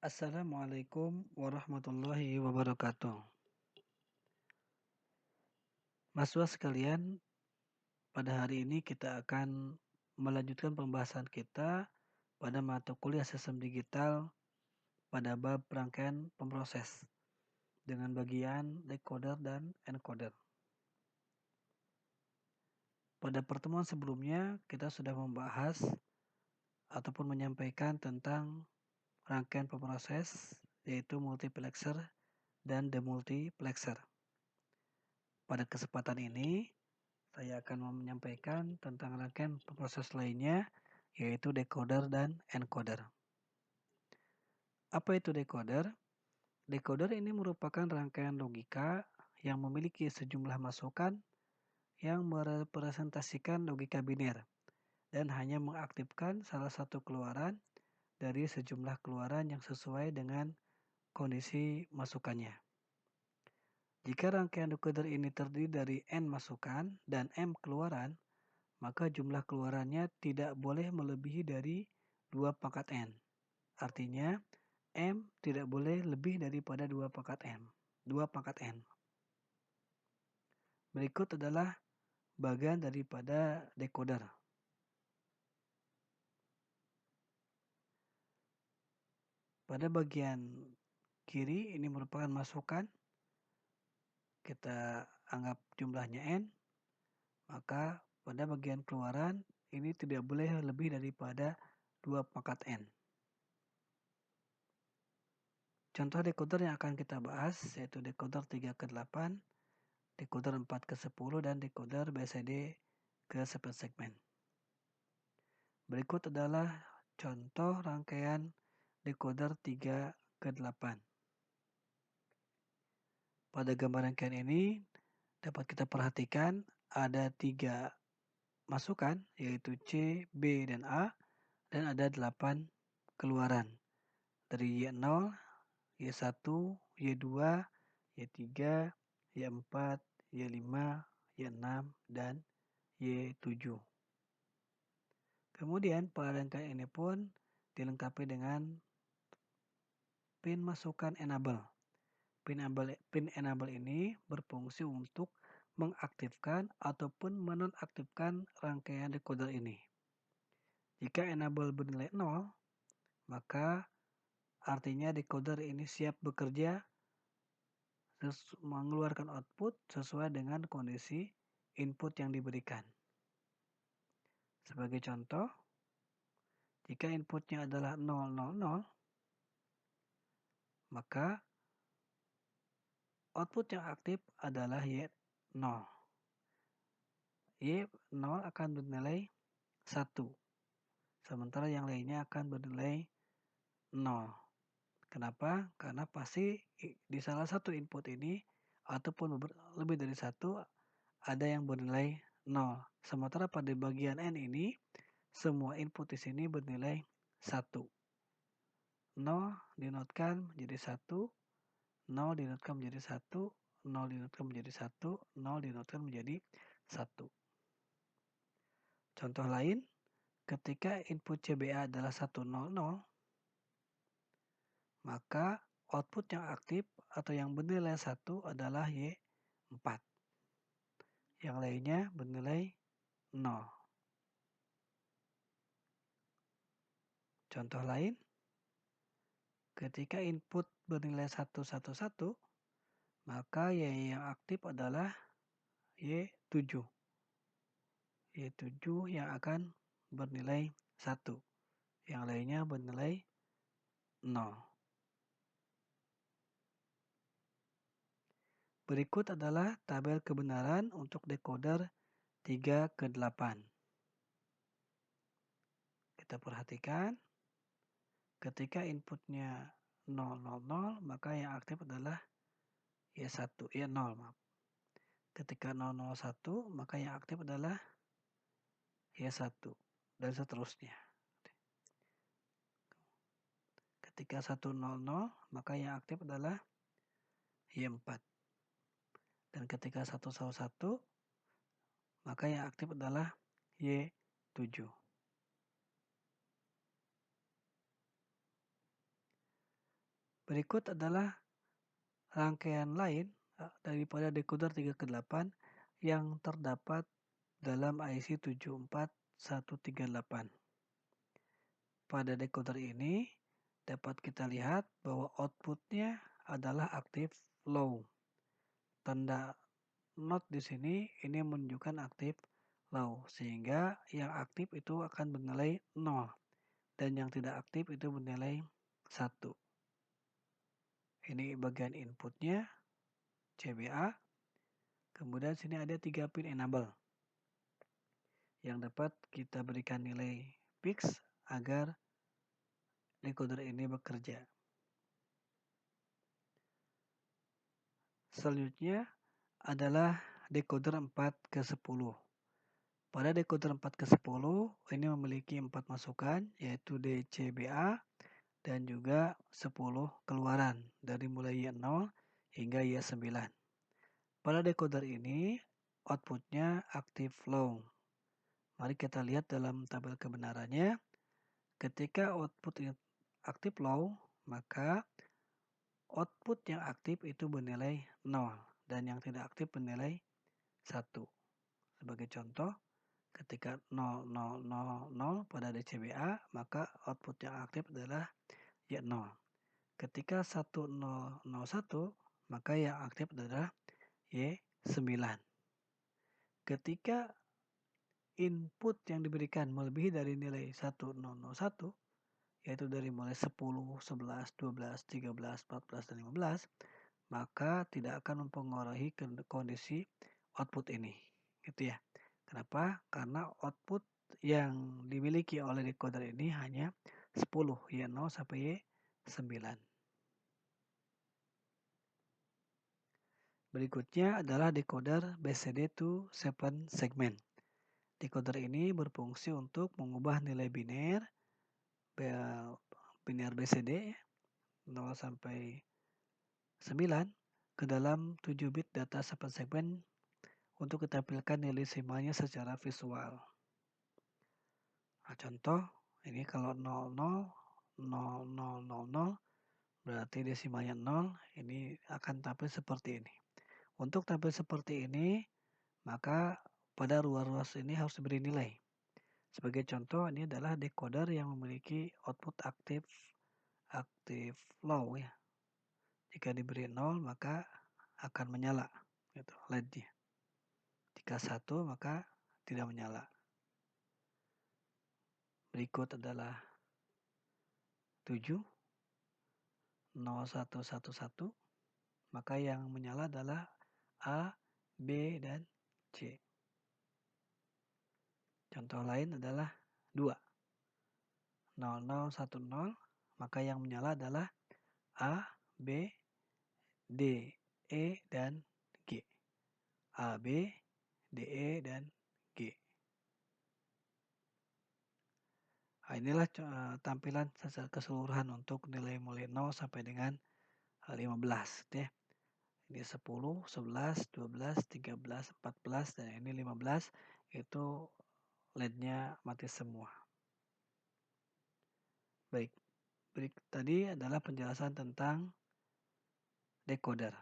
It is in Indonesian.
Assalamualaikum warahmatullahi wabarakatuh. Mahasiswa sekalian, pada hari ini kita akan melanjutkan pembahasan kita pada mata kuliah sistem digital pada bab rangkaian pemroses dengan bagian decoder dan encoder. Pada pertemuan sebelumnya kita sudah membahas ataupun menyampaikan tentang rangkaian pemroses yaitu multiplexer dan demultiplexer. Pada kesempatan ini saya akan menyampaikan tentang rangkaian proses lainnya, yaitu decoder dan encoder. Apa itu decoder? Decoder ini merupakan rangkaian logika yang memiliki sejumlah masukan yang merepresentasikan logika biner dan hanya mengaktifkan salah satu keluaran dari sejumlah keluaran yang sesuai dengan kondisi masukannya. Jika rangkaian decoder ini terdiri dari N masukan dan M keluaran, maka jumlah keluarannya tidak boleh melebihi dari 2 pangkat N. Artinya, M tidak boleh lebih daripada 2 pangkat N. Berikut adalah bagian daripada decoder. Pada bagian kiri ini merupakan masukan. Kita anggap jumlahnya N. Maka pada bagian keluaran ini tidak boleh lebih daripada 2 pangkat N. Contoh decoder yang akan kita bahas yaitu decoder 3/8, decoder 4/10, dan decoder BCD ke 10 segmen. Berikut adalah contoh rangkaian decoder 3/8. Pada gambar rangkaian ini dapat kita perhatikan ada 3 masukan yaitu C, B, dan A, dan ada 8 keluaran dari Y0, Y1, Y2, Y3, Y4, Y5, Y6, dan Y7. Kemudian pada rangkaian ini pun dilengkapi dengan pin masukan enable. Pin enable ini berfungsi untuk mengaktifkan ataupun menonaktifkan rangkaian decoder ini. Jika enable bernilai 0, maka artinya decoder ini siap bekerja mengeluarkan output sesuai dengan kondisi input yang diberikan. Sebagai contoh, jika inputnya adalah 000, maka output yang aktif adalah Y0. Y0 akan bernilai 1, sementara yang lainnya akan bernilai 0. Kenapa? Karena pasti di salah satu input ini ataupun lebih dari satu ada yang bernilai 0. Sementara pada bagian N ini semua input di sini bernilai 1. 0 dinotkan menjadi 1, 0 dinotkan menjadi 1, 0 dinotkan menjadi 1, 0 dinotkan menjadi 1. Contoh lain, ketika input CBA adalah 100, maka output yang aktif atau yang bernilai 1 adalah Y4. Yang lainnya bernilai 0. Contoh lain, ketika input bernilai 111, maka Y yang aktif adalah Y7. Y7 yang akan bernilai 1. Yang lainnya bernilai 0. Berikut adalah tabel kebenaran untuk decoder 3/8. Kita perhatikan, ketika inputnya 000, maka yang aktif adalah Y0. Ketika 001, maka yang aktif adalah Y1, dan seterusnya. Ketika 100, maka yang aktif adalah Y4. Dan ketika 111, maka yang aktif adalah Y7. Berikut adalah rangkaian lain daripada decoder 3 ke 8 yang terdapat dalam IC 74138. Pada decoder ini dapat kita lihat bahwa outputnya adalah aktif low. Tanda not di sini ini menunjukkan aktif low, sehingga yang aktif itu akan bernilai 0 dan yang tidak aktif itu bernilai 1. Ini bagian inputnya CBA. Kemudian sini ada 3 pin enable yang dapat kita berikan nilai fix agar decoder ini bekerja. Selanjutnya adalah decoder 4 ke 10. Pada decoder 4 ke 10 ini memiliki 4 masukan, yaitu DCBA dan juga 10 keluaran dari mulai Y0 hingga Y9. Pada decoder ini outputnya aktif low. Mari kita lihat dalam tabel kebenarannya. Ketika output aktif low, maka output yang aktif itu bernilai 0 dan yang tidak aktif bernilai 1. Sebagai contoh, ketika 0000 pada DCBA, maka output yang aktif adalah Y0. Ketika 1001, maka yang aktif adalah Y9. Ketika input yang diberikan melebihi dari nilai 1001, yaitu dari mulai 10, 11, 12, 13, 14, dan 15, maka tidak akan mempengaruhi kondisi output ini. Gitu ya. Kenapa? Karena output yang dimiliki oleh decoder ini hanya 10, Y0 sampai Y9. Berikutnya adalah decoder BCD to 7 segment. Decoder ini berfungsi untuk mengubah nilai biner BCD 0 sampai 9 ke dalam 7 bit data 7 segmen untuk ditampilkan nilai desimanya secara visual. Nah, contoh ini kalau 000000 berarti desimanya 0, ini akan tampil seperti ini. Untuk tampil seperti ini, maka pada ruas-ruas ini harus diberi nilai. Sebagai contoh, ini adalah decoder yang memiliki output aktif low ya. Jika diberi 0 maka akan menyala gitu LED-nya. Jika 1 maka tidak menyala. Berikut adalah 7 0111, maka yang menyala adalah A, B, dan C. Contoh lain adalah 2 0010, maka yang menyala adalah A, B, D, E, dan G. A, B, D, E, dan G. Nah, inilah tampilan secara keseluruhan untuk nilai mulai 0 sampai dengan 15 ya. Ini 10, 11, 12, 13, 14, dan ini 15, itu LED-nya mati semua. Baik, tadi adalah penjelasan tentang decoder.